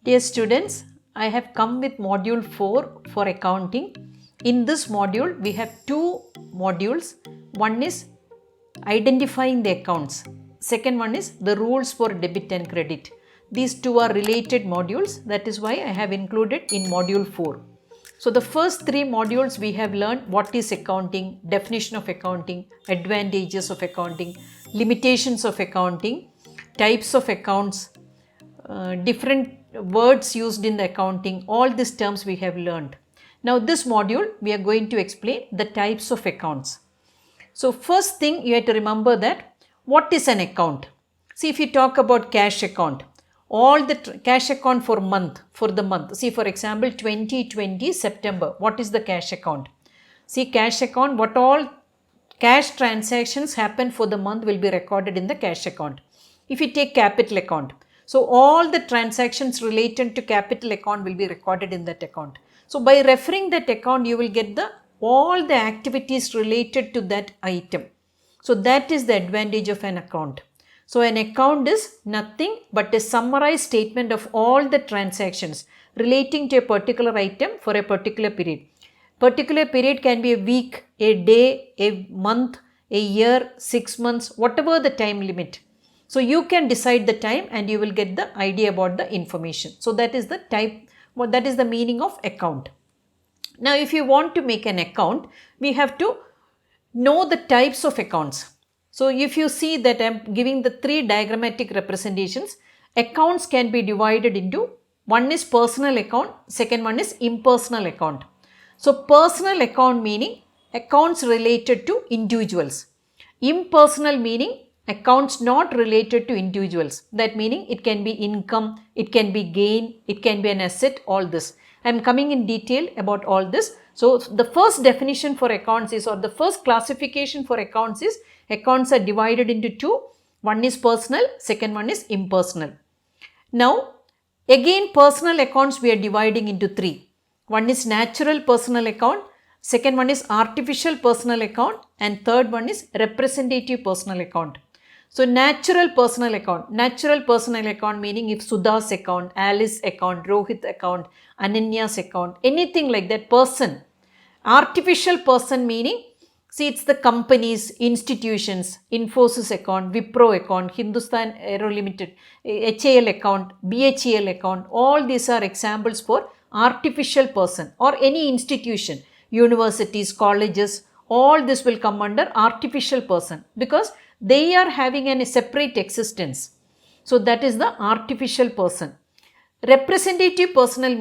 Dear students, I have come with module 4 for accounting. In this module, we have two modules. One is identifying the accounts. Second one is the rules for debit and credit. These two are related modules. That is why I have included in module 4. So the first three modules we have learned what is accounting, definition of accounting, advantages of accounting, limitations of accounting, types of accounts, different words used in the accounting, all these terms we have learned. Now this module we are going to explain the types of accounts. So first thing you have to remember that what is an account? See, if you talk about cash account, all the cash account for the month. See, for example, 2020 September, what is the cash account? See, cash account, what all cash transactions happen for the month will be recorded in the cash account. If you take capital account, so all the transactions related to capital account will be recorded in that account. So by referring that account, you will get all the activities related to that item. So that is the advantage of an account. So an account is nothing but a summarized statement of all the transactions relating to a particular item for a particular period. Particular period can be a week, a day, a month, a year, 6 months, whatever the time limit. So you can decide the time and you will get the idea about the information. So that is the type, that is the meaning of account. Now if you want to make an account, we have to know the types of accounts. So if you see that I am giving the three diagrammatic representations, accounts can be divided into, one is personal account, second one is impersonal account. So personal account meaning accounts related to individuals. Impersonal meaning accounts not related to individuals. That meaning it can be income, it can be gain, it can be an asset, all this. I am coming in detail about all this. So the first definition for accounts is, or the first classification for accounts is, accounts are divided into two. One is personal, second one is impersonal. Now again personal accounts we are dividing into three. One is natural personal account, second one is artificial personal account, and third one is representative personal account. So natural personal account meaning if Sudha's account, Alice account, Rohit account, Ananya's account, anything like that person. Artificial person meaning, see, it's the companies, institutions, Infosys account, Wipro account, Hindustan Aero Limited, HAL account, BHEL account, all these are examples for artificial person, or any institution, universities, colleges, all this will come under artificial person because they are having a separate existence. So that is the artificial person. Representative personal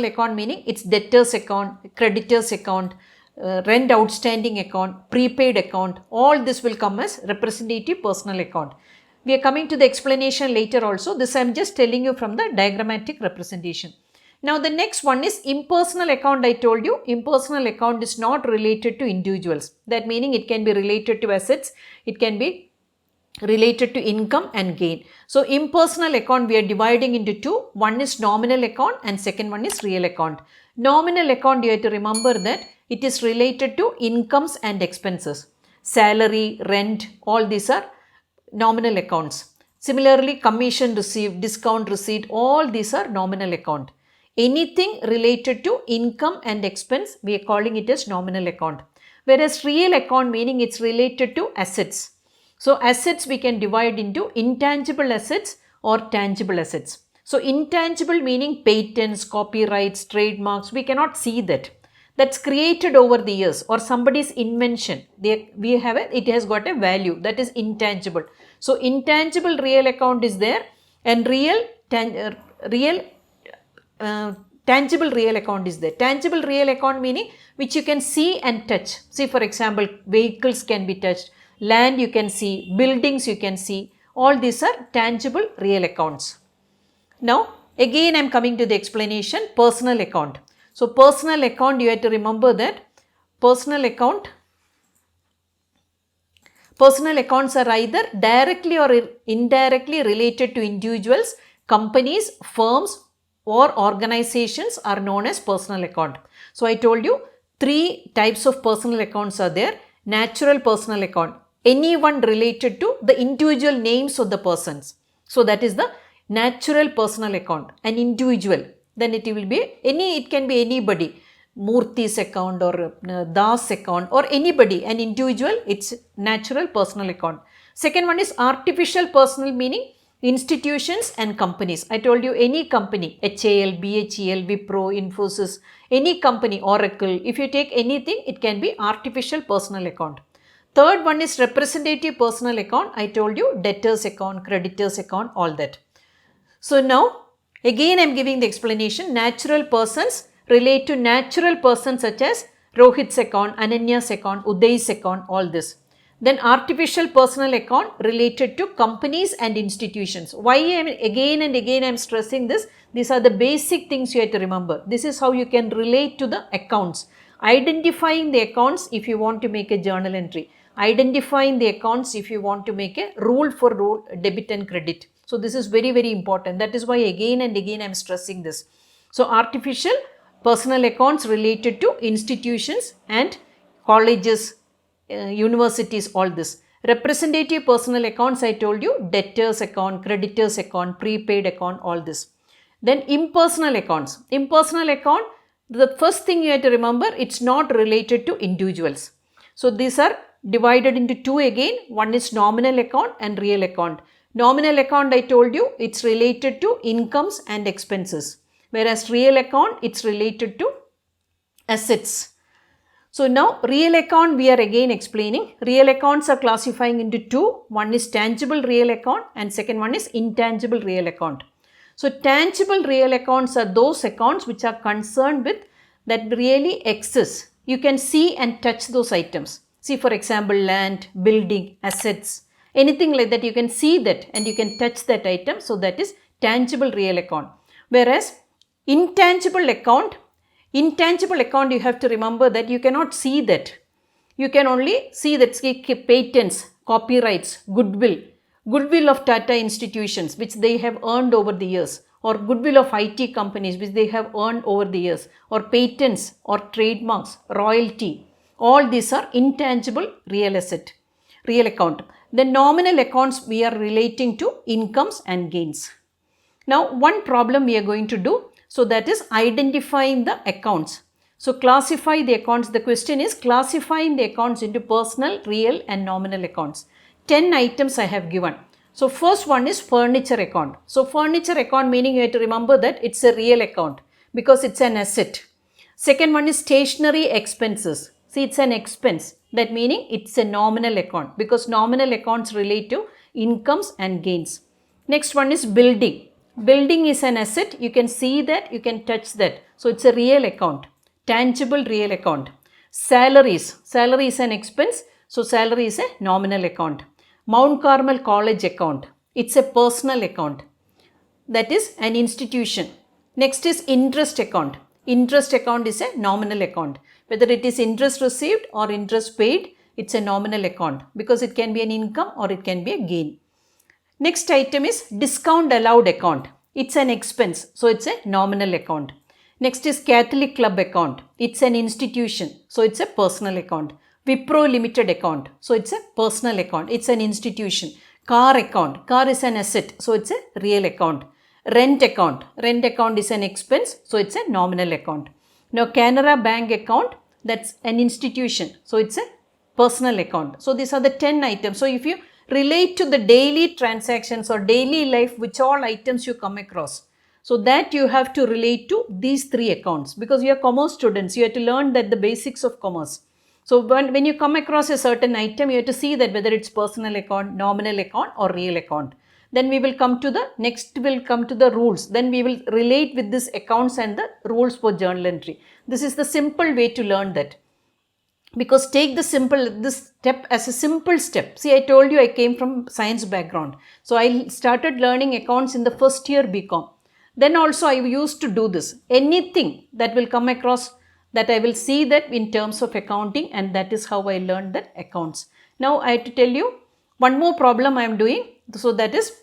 account meaning it's debtors account, creditors account, rent outstanding account, prepaid account, all this will come as representative personal account. We are coming to the explanation later also. This I am just telling you from the diagrammatic representation. Now the next one is impersonal account. I told you impersonal account is not related to individuals. That meaning it can be related to assets, it can be related to income and gain. So impersonal account we are dividing into two. One is nominal account and second one is real account. Nominal account, you have to remember that it is related to incomes and expenses. Salary, rent, all these are nominal accounts. Similarly, commission received, discount received, all these are nominal account. Anything related to income and expense, we are calling it as nominal account. Whereas real account meaning it's related to assets. So assets we can divide into intangible assets or tangible assets. So intangible meaning patents, copyrights, trademarks, we cannot see that. That's created over the years, or somebody's invention. It has got a value, that is intangible. So intangible real account is there, and tangible real account is there. Tangible real account meaning which you can see and touch. See, for example, vehicles can be touched, land you can see, buildings you can see, all these are tangible real accounts. Now again I am coming to the explanation, personal account. So personal account, you have to remember that personal accounts are either directly or indirectly related to individuals, companies, firms, or organizations are known as personal account. So I told you three types of personal accounts are there. Natural personal account, anyone related to the individual names of the persons. So that is the Natural personal account, an individual, then it will be it can be anybody. Murthy's account or Das account or anybody, an individual, it's natural personal account. Second one is artificial personal, meaning institutions and companies. I told you any company, HAL, BHEL, Wipro, Infosys, any company, Oracle, if you take anything, it can be artificial personal account. Third one is representative personal account. I told you debtors account, creditors account, all that. So now again I am giving the explanation. Natural persons relate to natural persons such as Rohit's account, Ananya's account, Uday's account, all this. Then artificial personal account related to companies and institutions. Why I am again and again I am stressing this? These are the basic things you have to remember. This is how you can relate to the accounts. Identifying the accounts if you want to make a journal entry. Identifying the accounts if you want to make a rule for rule debit and credit. So this is very, very important. That is why again and again I am stressing this. So artificial personal accounts related to institutions and colleges, universities, all this. Representative personal accounts, I told you, debtors account, creditors account, prepaid account, all this. Then impersonal accounts. Impersonal account, the first thing you have to remember, it's not related to individuals. So these are divided into two again. One is nominal account and real account. Nominal account, I told you, it's related to incomes and expenses. Whereas real account, it's related to assets. So now real account we are again explaining. Real accounts are classifying into two. One is tangible real account and second one is intangible real account. So tangible real accounts are those accounts which are concerned with that really exist. You can see and touch those items. See, for example, land, building, assets, anything like that, you can see that and you can touch that item. So that is tangible real account. Whereas intangible account you have to remember that you cannot see that. You can only see that patents, copyrights, goodwill of Tata institutions which they have earned over the years, or goodwill of IT companies which they have earned over the years, or patents or trademarks, royalty. All these are intangible real account. The nominal accounts we are relating to incomes and gains. Now one problem we are going to do, so that is identifying the accounts. So classify the accounts. The question is classifying the accounts into personal, real and nominal accounts. 10 items I have given. So first one is furniture account. So furniture account meaning you have to remember that it's a real account because it's an asset. Second one is stationery expenses. See, it's an expense. That meaning it's a nominal account because nominal accounts relate to incomes and gains. Next one is building. Building is an asset. You can see that, you can touch that. So it's a real account, tangible real account. Salaries. Salary is an expense. So salary is a nominal account. Mount Carmel College account. It's a personal account. That is an institution. Next is interest account. Interest account is a nominal account. Whether it is interest received or interest paid, it's a nominal account because it can be an income or it can be a gain. Next item is discount allowed account. It's an expense, so it's a nominal account. Next is Catholic Club account. It's an institution, so it's a personal account. Wipro Limited account, so it's a personal account. It's an institution. Car account. Car is an asset, so it's a real account. Rent account. Rent account is an expense, so it's a nominal account. Now Canara Bank account, that's an institution, so it's a personal account. So these are the 10 items. So if you relate to the daily transactions or daily life, which all items you come across, so that you have to relate to these 3 accounts because you are commerce students. You have to learn that the basics of commerce. So when you come across a certain item, you have to see that whether it's personal account, nominal account or real account. Then we will come to the rules. Then we will relate with this accounts and the rules for journal entry. This is the simple way to learn that. Because take this step as a simple step. See, I told you I came from science background. So I started learning accounts in the first year BCom. Then also I used to do this. Anything that will come across that I will see that in terms of accounting, and that is how I learned that accounts. Now I have to tell you one more problem I am doing. So that is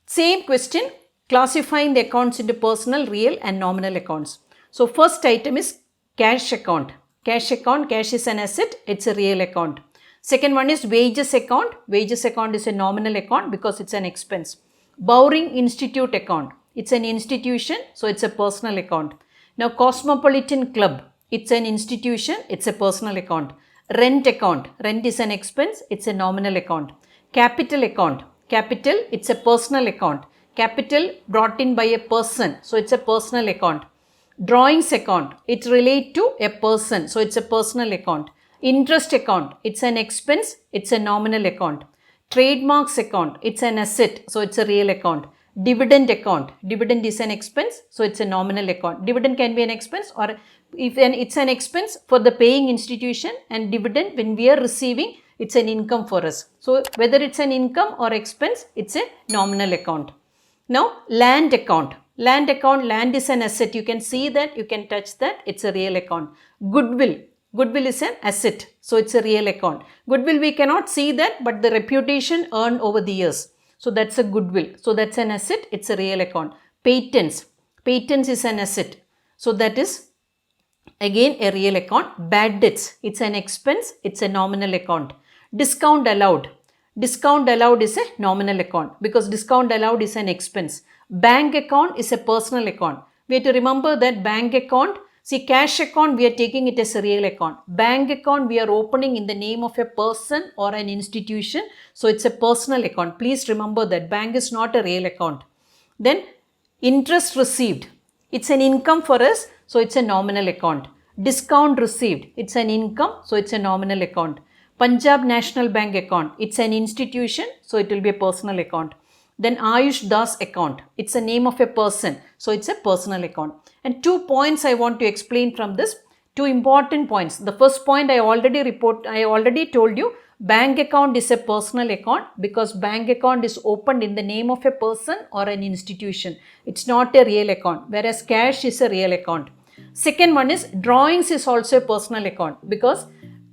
same question, classifying the accounts into personal, real and nominal accounts. So first item is cash account. Cash account, cash is an asset, it's a real account. Second one is wages account. Wages account is a nominal account because it's an expense. Bowring Institute account. It's an institution, so it's a personal account. Now Cosmopolitan Club. It's an institution, it's a personal account. Rent account. Rent is an expense, it's a nominal account. Capital account. Capital, it's a personal account. Capital brought in by a person, so it's a personal account. Drawings account, it relates to a person, so it's a personal account. Interest account, it's an expense, it's a nominal account. Trademarks account, it's an asset, so it's a real account. Dividend account, dividend is an expense, so it's a nominal account. Dividend can be an expense, or if it's an expense for the paying institution, and dividend when we are receiving, it's an income for us. So whether it's an income or expense, it's a nominal account. Now land account. Land account, land is an asset. You can see that, you can touch that, it's a real account. Goodwill. Goodwill is an asset, so it's a real account. Goodwill, we cannot see that, but the reputation earned over the years. So that's a goodwill. So that's an asset, it's a real account. Patents. Patents is an asset. So that is again a real account. Bad debts, it's an expense, it's a nominal account. Discount allowed. Discount allowed is a nominal account because discount allowed is an expense. Bank account is a personal account. We have to remember that bank account, see cash account we are taking it as a real account. Bank account we are opening in the name of a person or an institution. So it's a personal account. Please remember that bank is not a real account. Then interest received. It's an income for us. So it's a nominal account. Discount received. It's an income. So it's a nominal account. Punjab National Bank account. It's an institution. So it will be a personal account. Then Ayush Das account. It's a name of a person. So it's a personal account. And 2 points I want to explain from this. 2 important points. The first point I already told you, bank account is a personal account because bank account is opened in the name of a person or an institution. It's not a real account, whereas cash is a real account. Second one is drawings is also a personal account because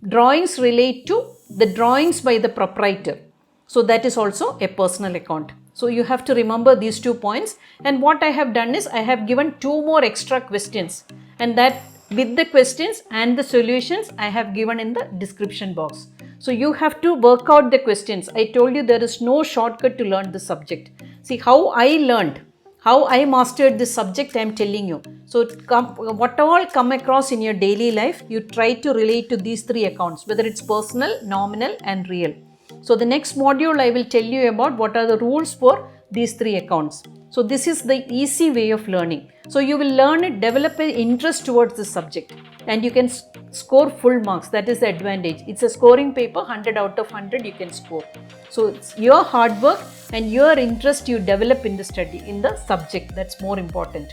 drawings relate to the drawings by the proprietor. So that is also a personal account. So you have to remember these 2 points, and what I have done is I have given 2 more extra questions, and that with the questions and the solutions I have given in the description box. So you have to work out the questions. I told you there is no shortcut to learn the subject. See how I learned, how I mastered this subject, I am telling you. So what all come across in your daily life, you try to relate to these 3 accounts, whether it's personal, nominal and real. So the next module I will tell you about what are the rules for these 3 accounts. So this is the easy way of learning. So you will learn it, develop an interest towards this subject, and you can score full marks. That is the advantage. It's a scoring paper, 100 out of 100 you can score. So it's your hard work and your interest you develop in the study, in the subject. That's more important.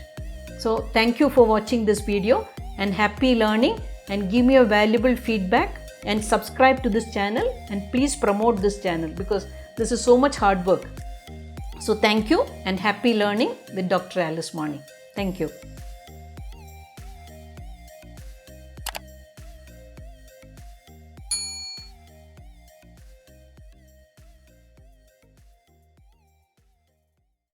So thank you for watching this video and happy learning, and give me a valuable feedback and subscribe to this channel, and please promote this channel because this is so much hard work. So thank you and happy learning with Dr. Alice Mani. Thank you.